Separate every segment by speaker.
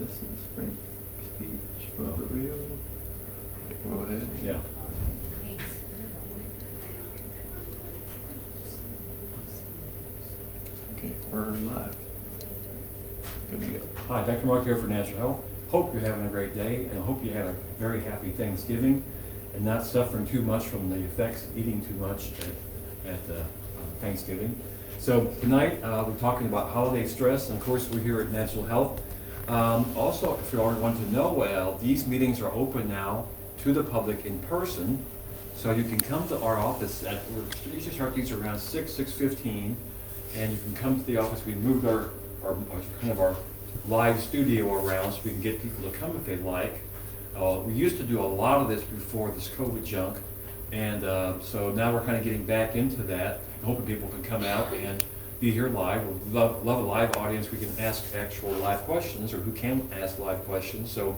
Speaker 1: This is free speech for the real. Go ahead.
Speaker 2: Yeah.
Speaker 1: Okay, we're live. Good to go.
Speaker 2: Hi, Dr. Mark here for Natural Health. Hope you're having a great day, and I hope you had a very happy Thanksgiving and not suffering too much from the effects of eating too much at Thanksgiving. So tonight we're talking about holiday stress, and of course we're here at Natural Health. Also, if you want to know, well, these meetings are open now to the public in person, so you can come to our office at, we usually start these around 6:15, and you can come to the office. We moved our kind of our live studio around so we can get people to come if they'd like. We used to do a lot of this before this COVID junk, and so now we're kind of getting back into that, hoping people can come out and be here live. We love a live audience. We can ask actual live questions, or who can ask live questions, so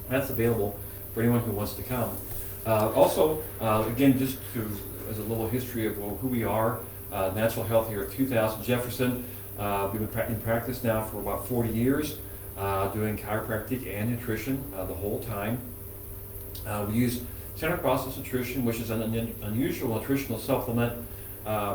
Speaker 2: that's available for anyone who wants to come. Also, again, just as a little history of who we are, Natural Health here at 2000 Jefferson. We've been in practice now for about 40 years, doing chiropractic and nutrition the whole time. We use center process nutrition, which is an unusual nutritional supplement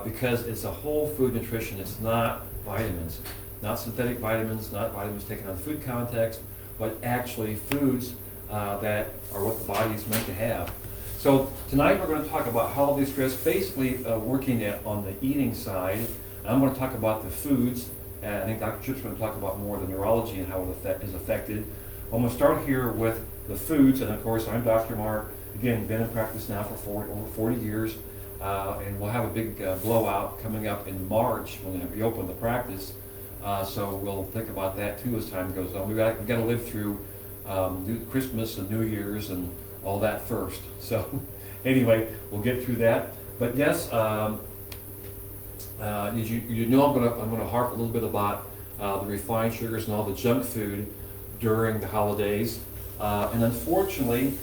Speaker 2: because it's a whole food nutrition. It's not vitamins, not synthetic vitamins, not vitamins taken on food context, but actually foods that are what the body is meant to have. So tonight we're going to talk about holiday stress, basically working on the eating side. I'm going to talk about the foods, and I think Dr. Chip's going to talk about more of the neurology and how it is affected. I'm going to start here with the foods, and of course I'm Dr. Mark, again, been in practice now for over 40 years, and we'll have a big blowout coming up in March when we open the practice, so we'll think about that too as time goes on. We've got to live through Christmas and New Year's and all that first. So anyway, we'll get through that. But yes, you know I'm going to harp a little bit about the refined sugars and all the junk food during the holidays. And unfortunately,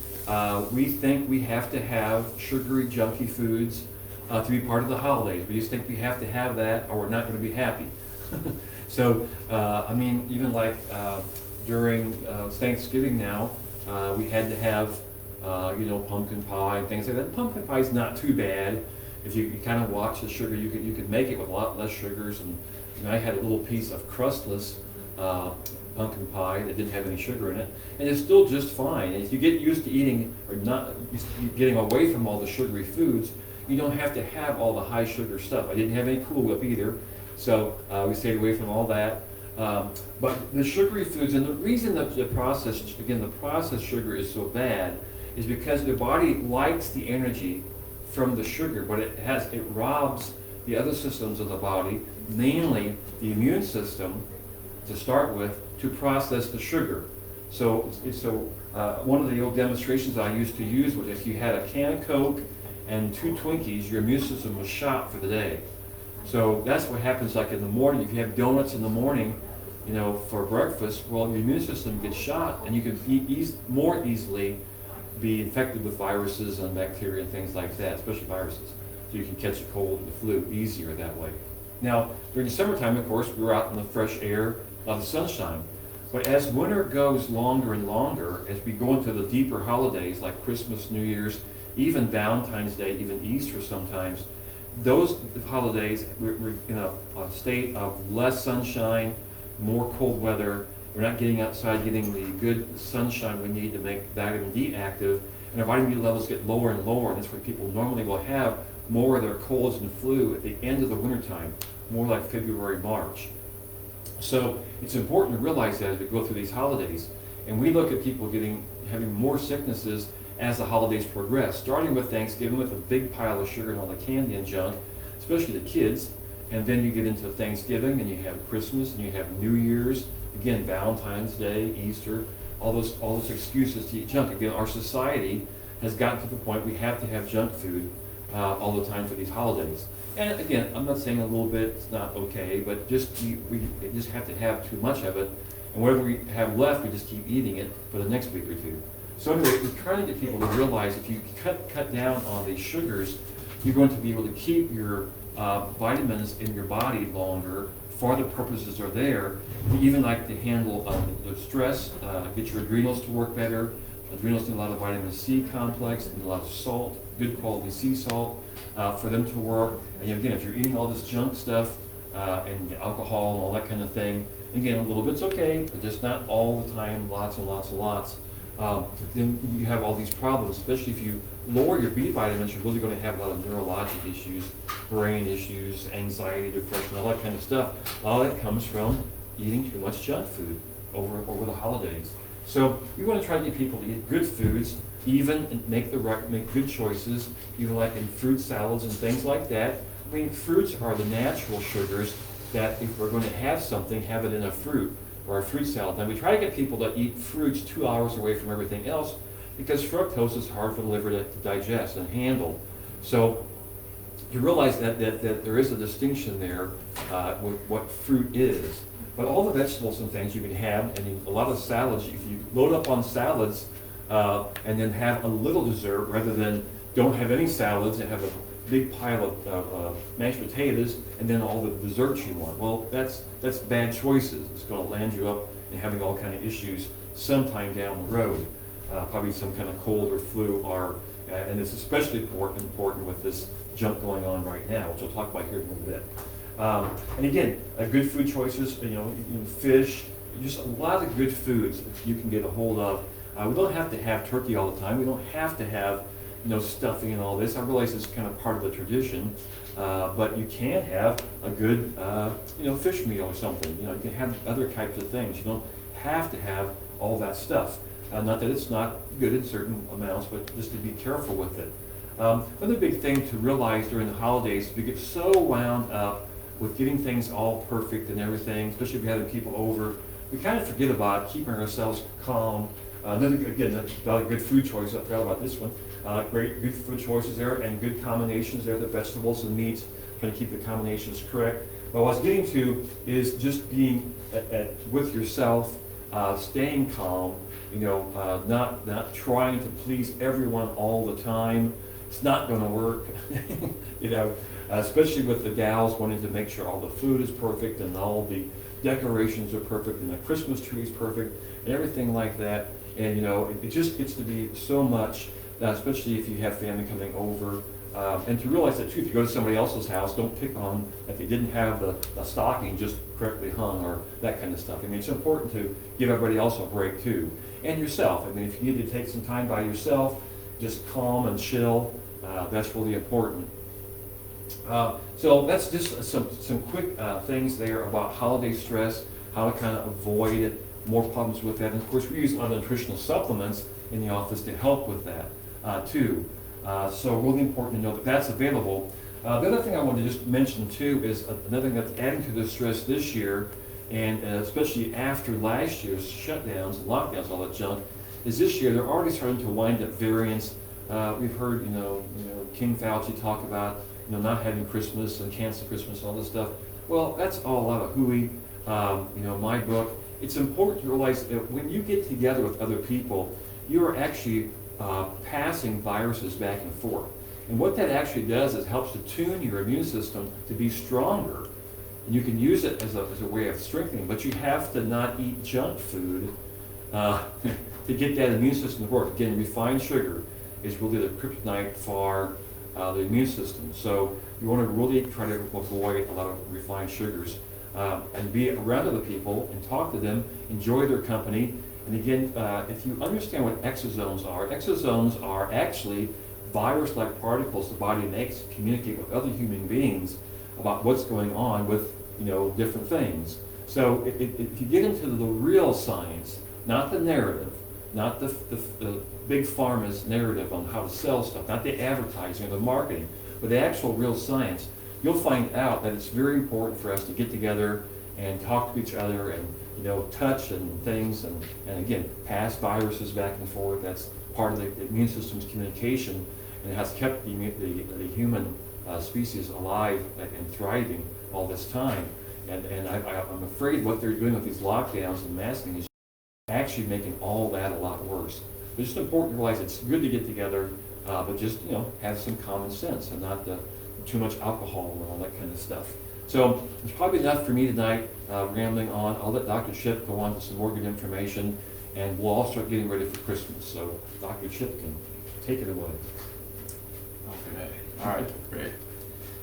Speaker 2: we think we have to have sugary, junky foods to be part of the holidays. We just think we have to have that, or we're not going to be happy. So, I mean, even like during Thanksgiving now, we had to have pumpkin pie and things like that. Pumpkin pie is not too bad. If you kind of watch the sugar, you could make it with a lot less sugars. And I had a little piece of crustless pumpkin pie that didn't have any sugar in it, and it's still just fine. And if you get used to eating or not getting away from all the sugary foods, you don't have to have all the high sugar stuff. I didn't have any Cool Whip either, so we stayed away from all that. But the sugary foods, and the reason that the processed sugar is so bad is because the body likes the energy from the sugar, but it robs the other systems of the body, mainly the immune system, to start with, to process the sugar. So one of the old demonstrations I used to use was if you had a can of Coke and 2 Twinkies, your immune system was shot for the day. So that's what happens like in the morning. If you have donuts in the morning, for breakfast, well, your immune system gets shot, and you can more easily be infected with viruses and bacteria and things like that, especially viruses. So you can catch a cold and the flu easier that way. Now, during the summertime, of course, we're out in the fresh air, a lot of sunshine. But as winter goes longer and longer, as we go into the deeper holidays like Christmas, New Year's, even Valentine's Day, even Easter sometimes, those holidays, we're in a state of less sunshine, more cold weather. We're not getting outside, getting the good sunshine we need to make vitamin D active, and our vitamin D levels get lower and lower, and that's why people normally will have more of their colds and flu at the end of the wintertime, more like February, March. So it's important to realize that as we go through these holidays, and we look at people having more sicknesses as the holidays progress, starting with Thanksgiving with a big pile of sugar and all the candy and junk, especially the kids, and then you get into Thanksgiving, and you have Christmas, and you have New Year's, again, Valentine's Day, Easter, all those excuses to eat junk. Again, our society has gotten to the point we have to have junk food all the time for these holidays. And again, I'm not saying a little bit it's not okay, but we just have to have too much of it, and whatever we have left, we just keep eating it for the next week or two. So anyway, we're trying to get people to realize if you cut down on these sugars, you're going to be able to keep your vitamins in your body longer for the purposes are there. We even like to handle the stress, get your adrenals to work better. Adrenals need a lot of vitamin C complex, need a lot of salt, good quality sea salt for them to work. And again, if you're eating all this junk stuff and alcohol and all that kind of thing, again, a little bit's okay, but just not all the time, lots and lots and lots. Then you have all these problems, especially if you lower your B vitamins, you're really going to have a lot of neurologic issues, brain issues, anxiety, depression, all that kind of stuff. All that comes from eating too much junk food over the holidays. So we want to try to get people to eat good foods, even and make good choices, even like in fruit salads and things like that. I mean, fruits are the natural sugars that if we're going to have something, have it in a fruit or a fruit salad. Now we try to get people to eat fruits 2 hours away from everything else because fructose is hard for the liver to digest and handle. So you realize that there is a distinction there with what fruit is. But all the vegetables and things you can have, and a lot of salads, if you load up on salads and then have a little dessert rather than don't have any salads and have a big pile of mashed potatoes and then all the desserts you want. Well, that's bad choices. It's going to land you up in having all kind of issues sometime down the road. Probably some kind of cold or flu, and it's especially important with this junk going on right now, which we'll talk about here in a little bit. And again, good food choices, fish, just a lot of good foods that you can get a hold of. We don't have to have turkey all the time. We don't have to have stuffing and all this. I realize it's kind of part of the tradition, but you can have a good, fish meal or something. You can have other types of things. You don't have to have all that stuff. Not that it's not good in certain amounts, but just to be careful with it. Another big thing to realize during the holidays, we get so wound up with getting things all perfect and everything, especially if you're having people over, we kind of forget about keeping ourselves calm. Again, about a good food choice. I forgot about this one. Great good food choices there and good combinations there, the vegetables and meats, trying to keep the combinations correct. But what I was getting to is just being with yourself, staying calm, not trying to please everyone all the time. It's not going to work, especially with the gals wanting to make sure all the food is perfect and all the decorations are perfect and the Christmas tree is perfect and everything like that. And it just gets to be so much, especially if you have family coming over. And to realize that too, if you go to somebody else's house, don't pick on if they didn't have the stocking just correctly hung or that kind of stuff. I mean, it's important to give everybody else a break too. And yourself. I mean, if you need to take some time by yourself, just calm and chill, that's really important. So that's just some quick things there about holiday stress, how to kind of avoid more problems with that. And of course, we use a lot of nutritional supplements in the office to help with that too. So really important to know that that's available. The other thing I wanted to just mention too is another thing that's adding to the stress this year, and especially after last year's shutdowns, lockdowns, all that junk, is this year they're already starting to wind up variants. We've heard, King Fauci talk about, not having Christmas and cancel Christmas, all this stuff. Well, that's all a lot of hooey. My book. It's important to realize that when you get together with other people, you are actually passing viruses back and forth. And what that actually does is helps to tune your immune system to be stronger. And you can use it as a way of strengthening, but you have to not eat junk food to get that immune system to work. Again, refined sugar is really the kryptonite for the immune system. So you want to really try to avoid a lot of refined sugars and be around other people and talk to them, enjoy their company. And again, if you understand what exosomes are actually virus-like particles the body makes to communicate with other human beings about what's going on with different things. So if you get into the real science, not the narrative, not the big pharma's narrative on how to sell stuff, not the advertising or the marketing, but the actual real science, you'll find out that it's very important for us to get together and talk to each other and touch and things and again pass viruses back and forth. That's part of the immune system's communication, and it has kept the human species alive and thriving all this time. And I'm afraid what they're doing with these lockdowns and masking is actually making all that a lot worse. It's just important to realize it's good to get together, but just have some common sense and not too much alcohol and all that kind of stuff. So it's probably enough for me tonight, rambling on. I'll let Dr. Chip go on to some more good information, and we'll all start getting ready for Christmas. So Dr. Chip can take it away.
Speaker 3: Okay, all right, great.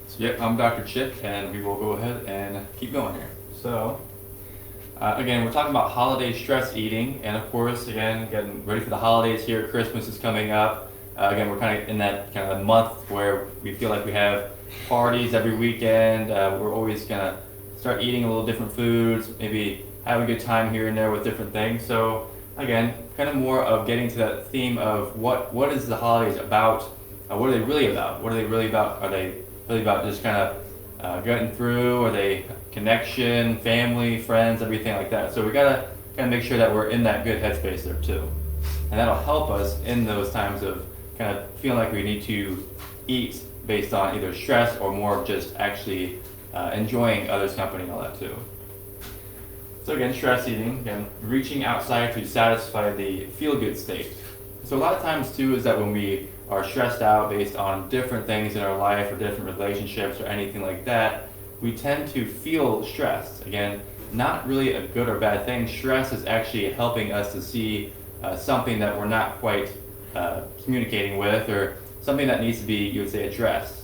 Speaker 3: So yep, I'm Dr. Chip, and we will go ahead and keep going here. So, again, we're talking about holiday stress eating, and of course, again, getting ready for the holidays here. Christmas is coming up. Again, we're kind of in that kind of month where we feel like we have parties every weekend. We're always gonna start eating a little different foods, maybe have a good time here and there with different things. So again, kind of more of getting to that theme of what is the holidays about? What are they really about? What are they really about? Are they really about just kind of getting through? Are they connection, family, friends, everything like that? So we gotta kind of make sure that we're in that good headspace there too, and that'll help us in those times of kind of feeling like we need to eat based on either stress or more of just actually enjoying others' company and all that too. So again, stress eating, again, reaching outside to satisfy the feel-good state. So a lot of times too is that when we are stressed out based on different things in our life or different relationships or anything like that, we tend to feel stressed. Again, not really a good or bad thing. Stress is actually helping us to see something that we're not quite communicating with, or something that needs to be, you would say, addressed.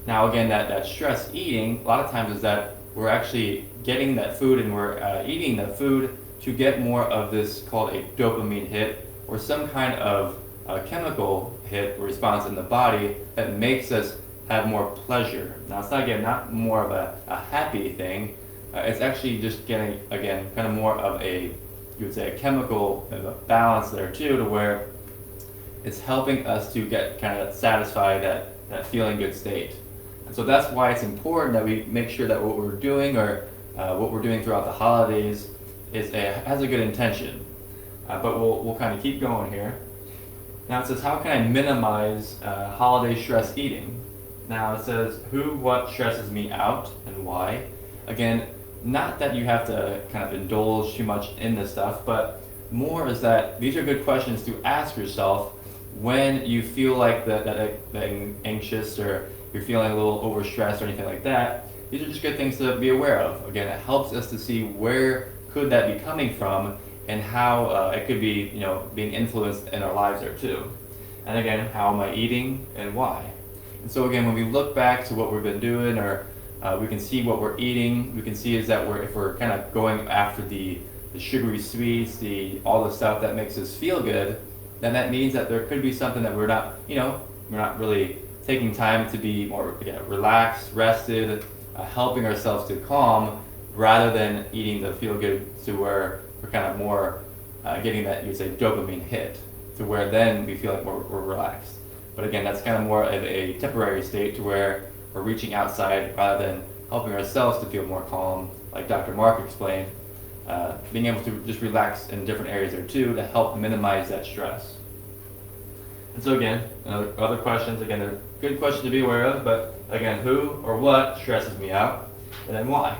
Speaker 3: Now again, that stress eating, a lot of times is that we're actually getting that food and we're eating that food to get more of this called a dopamine hit, or some kind of chemical hit or response in the body that makes us have more pleasure. Now it's not, again, not more of a happy thing. It's actually just getting, again, kind of more of a, you would say, a chemical balance there too, to where it's helping us to get kind of satisfy that feeling good state. And so that's why it's important that we make sure that what we're doing, or what we're doing throughout the holidays, has a good intention. But we'll kind of keep going here. Now it says, how can I minimize holiday stress eating? Now it says, who, what stresses me out, and why? Again, not that you have to kind of indulge too much in this stuff, but more is that these are good questions to ask yourself when you feel like that anxious, or you're feeling a little overstressed or anything like that. These are just good things to be aware of. Again, it helps us to see where could that be coming from, and how it could be, being influenced in our lives there too. And again, how am I eating and why? And so again, when we look back to what we've been doing, or we can see what we're eating, we can see is that if we're kind of going after the sugary sweets, all the stuff that makes us feel good, then that means that there could be something that we're not really taking time to be more relaxed, rested, helping ourselves to calm, rather than eating the feel good, to where we're kind of more getting that, you'd say, dopamine hit, to where then we feel like we're relaxed. But again, that's kind of more of a temporary state, to where we're reaching outside rather than helping ourselves to feel more calm, like Dr. Mark explained, being able to just relax in different areas there too, to help minimize that stress. And so again, other questions, again, they're good questions to be aware of, but again, who or what stresses me out, and then why?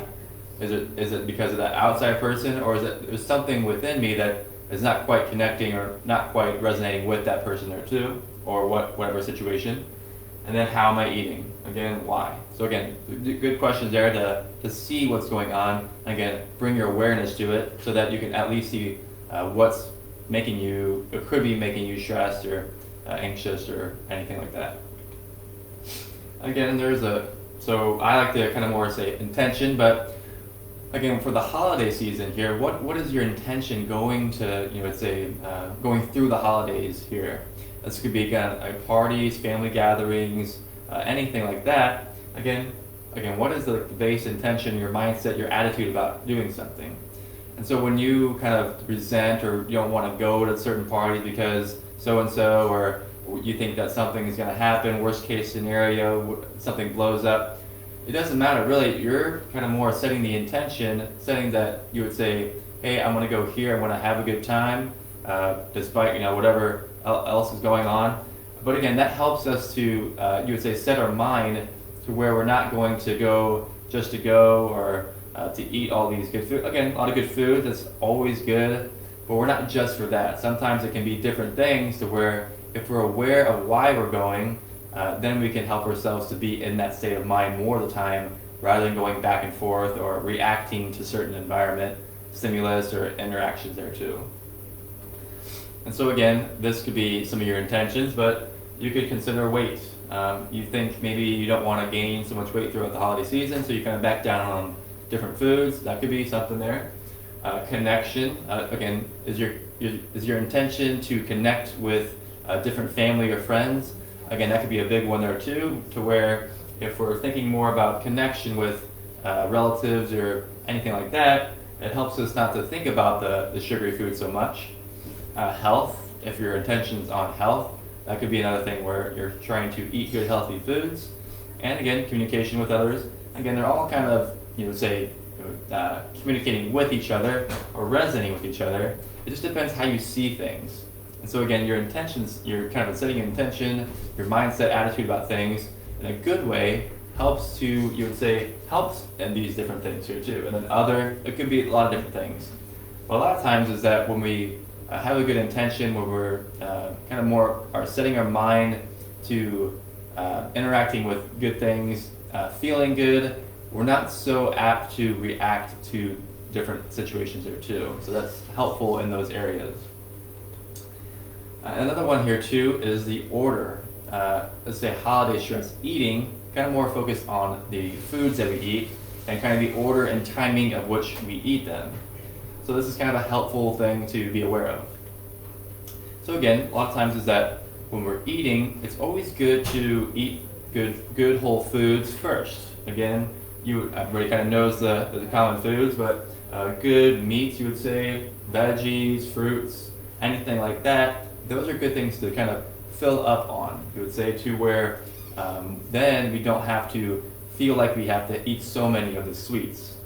Speaker 3: Is it because of that outside person, or is it there's something within me that is not quite connecting or not quite resonating with that person there too, or whatever situation? And then how am I eating? Again, why? So again, good questions there to see what's going on. And again, bring your awareness to it, so that you can at least see what's making you, or could be making you stressed or anxious or anything like that. Again, so I like to kind of more say intention, but again, for the holiday season here, what is your intention going to, going through the holidays here? This could be, again, parties, family gatherings, anything like that. Again, what is the base intention, your mindset, your attitude about doing something? And so when you kind of resent, or you don't want to go to certain parties because so-and-so, or you think that something is going to happen, worst case scenario, something blows up, it doesn't matter really. You're kind of more setting the intention, setting that you would say, hey, I'm going to go here, I'm going to have a good time, despite whatever else is going on. But again, that helps us to, you would say, set our mind to where we're not going to go just to go, or to eat all these good food. Again, a lot of good food, that's always good, but we're not just for that. Sometimes it can be different things, to where if we're aware of why we're going, then we can help ourselves to be in that state of mind more of the time, rather than going back and forth or reacting to certain environment, stimulus, or interactions there too. And so again, this could be some of your intentions, but you could consider weight. You think maybe you don't want to gain so much weight throughout the holiday season, so you kind of back down on different foods. That could be something there. Connection, again, is your intention to connect with different family or friends? Again, that could be a big one there too, to where if we're thinking more about connection with relatives or anything like that, it helps us not to think about the sugary food so much. Health, if your intention's on health, that could be another thing where you're trying to eat good, healthy foods. And again, communication with others. Again, they're all kind of, communicating with each other or resonating with each other. It just depends how you see things. And so again, your intentions, you're kind of setting an intention, your mindset, attitude about things in a good way helps helps in these different things here too. And then it could be a lot of different things. But a lot of times is that when we have a good intention, where we're kind of more are setting our mind to interacting with good things, feeling good, we're not so apt to react to different situations there too. So that's helpful in those areas. Another one here too is the order. Let's say holiday stress eating, kind of more focused on the foods that we eat and kind of the order and timing of which we eat them. So this is kind of a helpful thing to be aware of. So again, a lot of times is that when we're eating, it's always good to eat good whole foods first. Again, everybody kind of knows the common foods, but good meats, you would say, veggies, fruits, anything like that. Those are good things to kind of fill up on, you would say, to where then we don't have to feel like we have to eat so many of the sweets.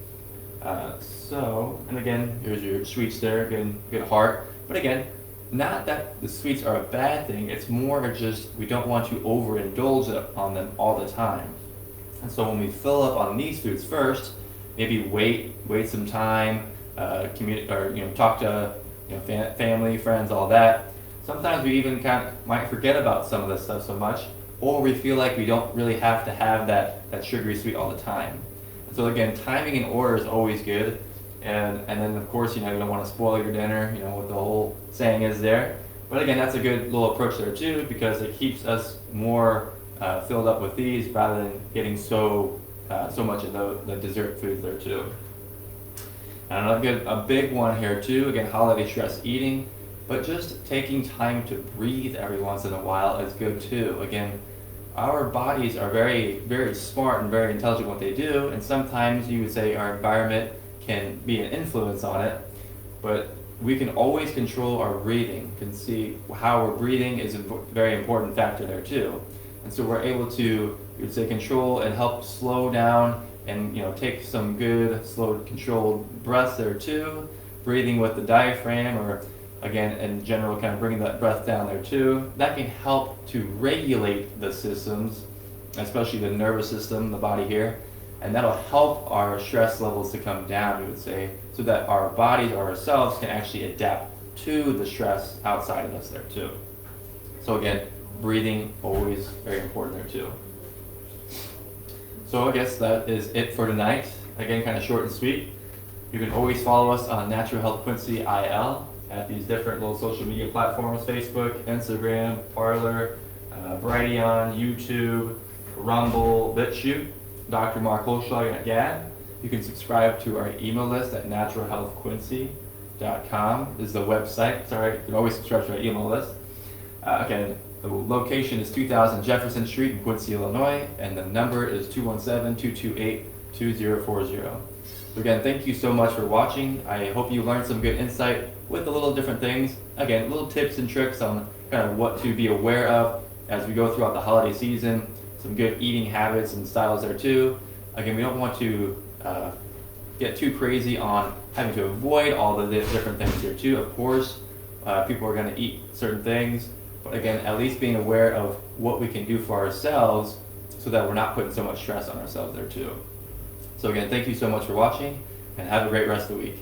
Speaker 3: And again, here's your sweets there, good heart. But again, not that the sweets are a bad thing, it's more just we don't want to overindulge on them all the time. And so when we fill up on these foods first, maybe wait some time, talk to family, friends, all that. Sometimes we even kind of might forget about some of this stuff so much, or we feel like we don't really have to have that sugary sweet all the time. And so again, timing and order is always good. And then of course, you don't want to spoil your dinner, what the whole saying is there. But again, that's a good little approach there too, because it keeps us more filled up with these rather than getting so much of the dessert foods there too. And a big one here too, again, holiday stress eating, but just taking time to breathe every once in a while is good too. Again, our bodies are very, very smart and very intelligent in what they do, and sometimes you would say our environment can be an influence on it, but we can always control our breathing, can see how we're breathing is a very important factor there too. And so we're able to, you would say, control and help slow down and take some good, slow, controlled breaths there too, breathing with the diaphragm, or again, in general, kind of bringing that breath down there too. That can help to regulate the systems, especially the nervous system, the body here, and that'll help our stress levels to come down, you would say, so that our bodies or ourselves can actually adapt to the stress outside of us there too. So again, breathing, always very important there too. So I guess that is it for tonight. Again, kind of short and sweet. You can always follow us on Natural Health Quincy IL at these different little social media platforms: Facebook, Instagram, Parler, Brighteon, YouTube, Rumble, BitChute, Dr. Mark Holtschlag at GAD. You can subscribe to our email list at naturalhealthquincy.com is the website. Sorry, you can always subscribe to our email list. Again, the location is 2000 Jefferson Street in Quincy, Illinois, and the number is 217-228-2040. So again, thank you so much for watching. I hope you learned some good insight with the little different things. Again, little tips and tricks on kind of what to be aware of as we go throughout the holiday season. Some good eating habits and styles there too. Again, we don't want to get too crazy on having to avoid all the different things here too. Of course, people are going to eat certain things, but again, at least being aware of what we can do for ourselves so that we're not putting so much stress on ourselves there too. So again, thank you so much for watching, and have a great rest of the week.